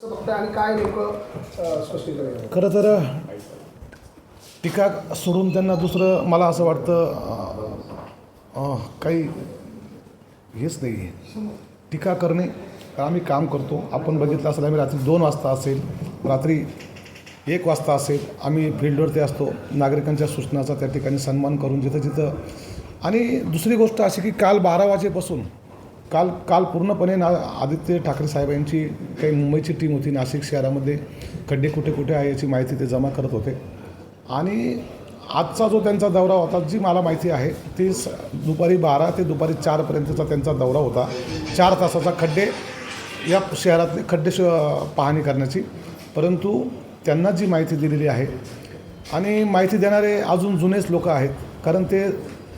फक्त आणि काय नेमकं स्पष्टीकरण खरं तर टीका सोडून त्यांना दुसरं मला असं वाटतं काही हेच नाही आहे. टीका करणे आम्ही काम करतो. आपण बघितलं असेल आम्ही रात्री 2 वाजता असेल, रात्री 1 वाजता असेल, आम्ही फील्डवरती असतो. नागरिकांच्या सूचनाचा त्या ठिकाणी सन्मान करून जिथं जिथं. आणि दुसरी गोष्ट अशी की काल 12 वाजेपासून काल पूर्णपणे आदित्य ठाकरे साहेबांची काही मुंबईची टीम होती नाशिक शहरामध्ये. खड्डे कुठे कुठे आहे याची माहिती ते जमा करत होते. आणि आजचा जो त्यांचा दौरा होता, जी मला माहिती आहे ती दुपारी 12 ते दुपारी 4पर्यंतचा त्यांचा दौरा होता. 4 तासाचा खड्डे या शहरातले खड्डे पाहणी करण्याची. परंतु त्यांना जी माहिती दिलेली आहे आणि माहिती देणारे अजून जुनेच लोक आहेत, कारण ते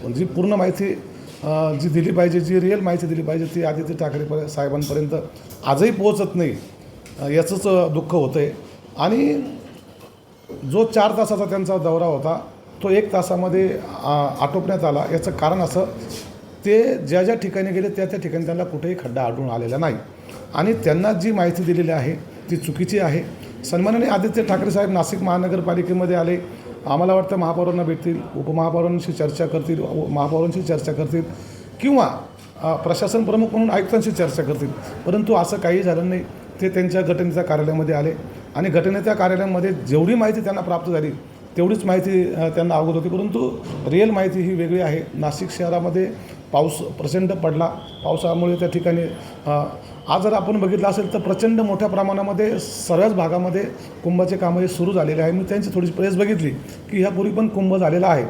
जी पूर्ण माहिती जी दिली पाहिजे, जी रिअल माहिती दिली पाहिजे ती आदित्य ठाकरे साहेबांपर्यंत आजही पोहोचत नाही. याचंच दुःख होतं आहे. आणि जो 4 तासाचा त्यांचा दौरा होता तो 1 तासामध्ये आटोपण्यात आला. याचं कारण असं, ते ज्या ज्या ठिकाणी गेले त्या त्या ठिकाणी त्यांना कुठेही खड्डा आढळून आलेला नाही. आणि त्यांना जी माहिती दिलेली आहे ती चुकीची आहे. सन्माननीय आदित्य ठाकरे साहेब नाशिक महानगरपालिकेमध्ये आले. आम्हाला वाटतं महापौरांना भेटतील, उपमहापौरांशी चर्चा करतील, महापौरांशी चर्चा करतील किंवा प्रशासन प्रमुख म्हणून आयुक्तांशी चर्चा करतील. परंतु असं काही झालं नाही. ते त्यांच्या गटनेत्या कार्यालयामध्ये आले आणि गटनेत्या कार्यालयामध्ये जेवढी माहिती त्यांना प्राप्त झाली तेवढीच माहिती त्यांना अवगत होती. परंतु रिअल माहिती ही वेगळी आहे. नाशिक शहरामध्ये पाऊस प्रचंड पडला. पावसामुळे त्या ठिकाणी आज जर आपण बघितलं असेल तर प्रचंड मोठ्या प्रमाणामध्ये सर्वच भागामध्ये कुंभाचे कामं हे सुरू झालेले आहे. मी त्यांची थोडी प्रेस बघितली की ह्यापूर्वी पण कुंभ झालेला आहे.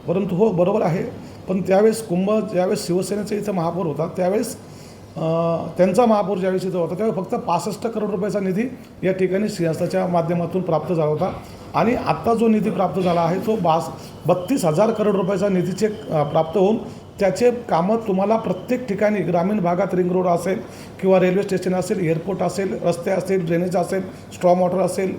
परंतु हो, बरोबर आहे. पण त्यावेळेस ज्यावेळेस शिवसेनेचा इथं महापौर होता त्यावेळेस त्यांचा महापौर ज्यावेळेस इथं होता त्यावेळी फक्त 65 करोड रुपयाचा निधी या ठिकाणी सिंहासनाच्या माध्यमातून प्राप्त झाला होता. आणि आत्ता जो निधी प्राप्त झाला आहे तो 32,000 करोड रुपयाचा निधीचे प्राप्त होऊन त्याचे कामं तुम्हाला प्रत्येक ठिकाणी ग्रामीण भागात रिंग रोड असेल किंवा रेल्वे स्टेशन असेल, एअरपोर्ट असेल, रस्ते असेल, ड्रेनेज असेल, स्ट्रॉम वॉटर असेल,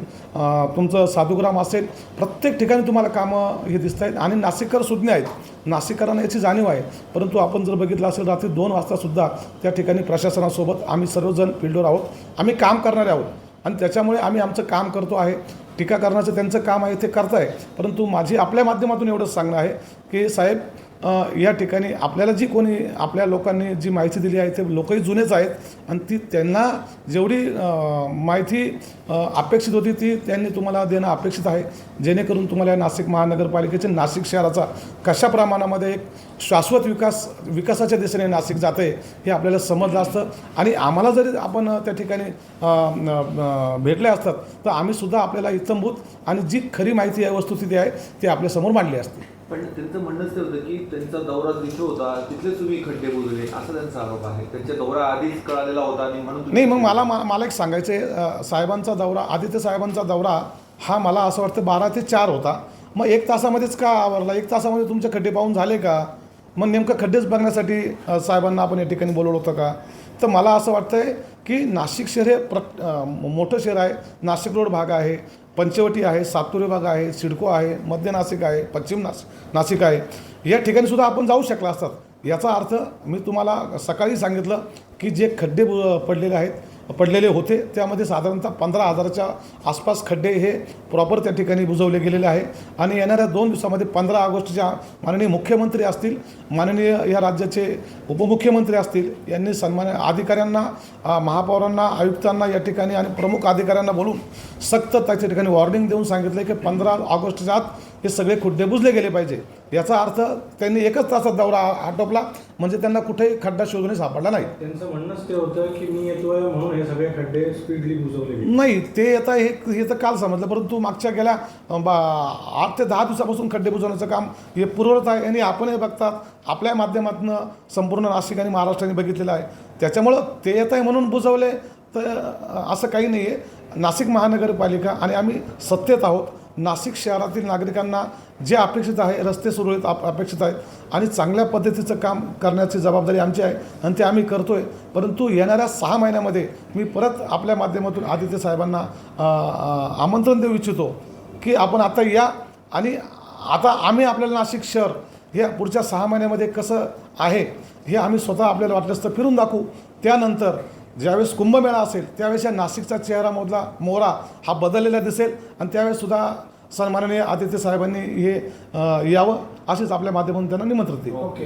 तुमचं साधुग्राम असेल, प्रत्येक ठिकाणी तुम्हाला कामं हे दिसत आहेत. आणि नाशिककर सुज्ञ आहेत, नाशिककरांना याची जाणीव आहे. परंतु आपण जर बघितलं असेल रात्री 2 वाजतासुद्धा त्या ठिकाणी प्रशासनासोबत आम्ही सर्वजण फील्डवर आहोत. आम्ही काम करणारे आहोत आणि त्याच्यामुळे आम्ही आमचं काम करतो आहे. टीका करण्याचं त्यांचं काम आहे, ते करत आहे. परंतु माझी आपल्या माध्यमातून एवढंच सांगणं आहे की साहेब, या ठिकाणी आपल्याला जी कोणी आपल्या लोकांनी जी माहिती दिली आहे ते लोकही जुनेच आहेत आणि ती त्यांना जेवढी माहिती अपेक्षित होती ती त्यांनी तुम्हाला देणं अपेक्षित आहे, जेणेकरून तुम्हाला नाशिक महानगरपालिकेचे नाशिक शहराचा कशा प्रमाणामध्ये एक शाश्वत विकासाच्या दिशेने नाशिक जाते हे आपल्याला समजलं असतं. आणि आम्हाला जरी आपण त्या ठिकाणी भेटले असतात तर आम्हीसुद्धा आपल्याला इत्थंभूत आणि जी खरी माहिती आहे, वस्तुस्थिती आहे ती आपल्यासमोर मांडली असते. पण त्यांचं म्हणणंच ते होतं की त्यांचा दौरा तिथे होता, तिथले तुम्ही खड्डे बुजवले असा त्यांचा आरोप आहे. त्यांच्या दौरा आधीच कळालेला होता आणि म्हणून नाही. मग मला एक सांगायचं आहे, साहेबांचा दौरा, आदित्य साहेबांचा दौरा हा मला असं वाटतं 12 ते 4 होता. मग 1 तासामध्येच का आवरला? 1 तासामध्ये तुमचे खड्डे पाहून झाले का? मग नेमकं खड्डेच बघण्यासाठी साहेबांना आपण या ठिकाणी बोलवलं होतं का? तर मला असं वाटतं आहे की नाशिक शहर हे मोठं शहर आहे. नाशिक रोड भाग आहे, पंचवटी आहे, सातपुर भाग आहे, सिडको आहे, मध्य नाशिक आहे, पश्चिम नाशिक आहे. या ठिकाणीसुद्धा आपण जाऊ शकला असतात. याचा अर्थ मी तुम्हाला सकाळी सांगितलं की जे खड्डे पडलेले होते त्यामध्ये साधारणतः 15,000च्या आसपास खड्डे हे प्रॉपर त्या ठिकाणी बुजवले गेलेले आहे. आणि येणाऱ्या 2 दिवसामध्ये 15 ऑगस्टच्या माननीय मुख्यमंत्री असतील, माननीय या राज्याचे उपमुख्यमंत्री असतील, यांनी सन्मान्य अधिकाऱ्यांना, महापौरांना, आयुक्तांना या ठिकाणी आणि प्रमुख अधिकाऱ्यांना बोलून सक्त त्या ठिकाणी वॉर्निंग देऊन सांगितलं की 15 ऑगस्टच्या आत हे सगळे खड्डे बुजले गेले पाहिजे. याचा अर्थ त्यांनी 1च तासात दौरा आटोपला म्हणजे त्यांना कुठेही खड्डा शोधून सापडला नाही. त्यांचं म्हणणंच ते होतं की मी येतोय म्हणून हे सगळे खड्डे स्पीडली बुजवले गेले. नाही, ते आता हे तर काल समजलं. परंतु मागच्या गेल्या 8 ते 10 दिवसापासून खड्डे बुजवण्याचं काम हे पूर्ववत आहे आणि आपणही बघतात, आपल्या माध्यमातून संपूर्ण नाशिक आणि महाराष्ट्राने बघितलेलं आहे. त्याच्यामुळं ते येत आहे म्हणून बुजवले तर असं काही नाही आहे. नाशिक महानगरपालिका आणि आम्ही सत्तेत आहोत. नाशिक शहरातील नागरिकांना जे अपेक्षित आहे, रस्ते सुरळीत अपेक्षित आहेत आणि चांगल्या पद्धतीचं काम करण्याची जबाबदारी आमची आहे आणि ते आम्ही करतो आहे. परंतु येणाऱ्या 6 महिन्यामध्ये मी परत आपल्या माध्यमातून आदित्य साहेबांना आमंत्रण देऊ इच्छितो की आपण आता या आणि आता आम्ही आपल्याला नाशिक शहर हे पुढच्या 6 महिन्यामध्ये कसं आहे हे आम्ही स्वतः आपल्याला वाटलं असतं फिरून दाखवू. त्यानंतर ज्यावेळेस कुंभमेळा असेल त्यावेळेस या नाशिकचा चेहरा मोहरा हा बदललेला दिसेल आणि त्यावेळेस सुद्धा सन्माननीय आदित्य साहेबांनी हे यावं असेच आपल्या माध्यमातून त्यांना निमंत्रण देईल. ओके.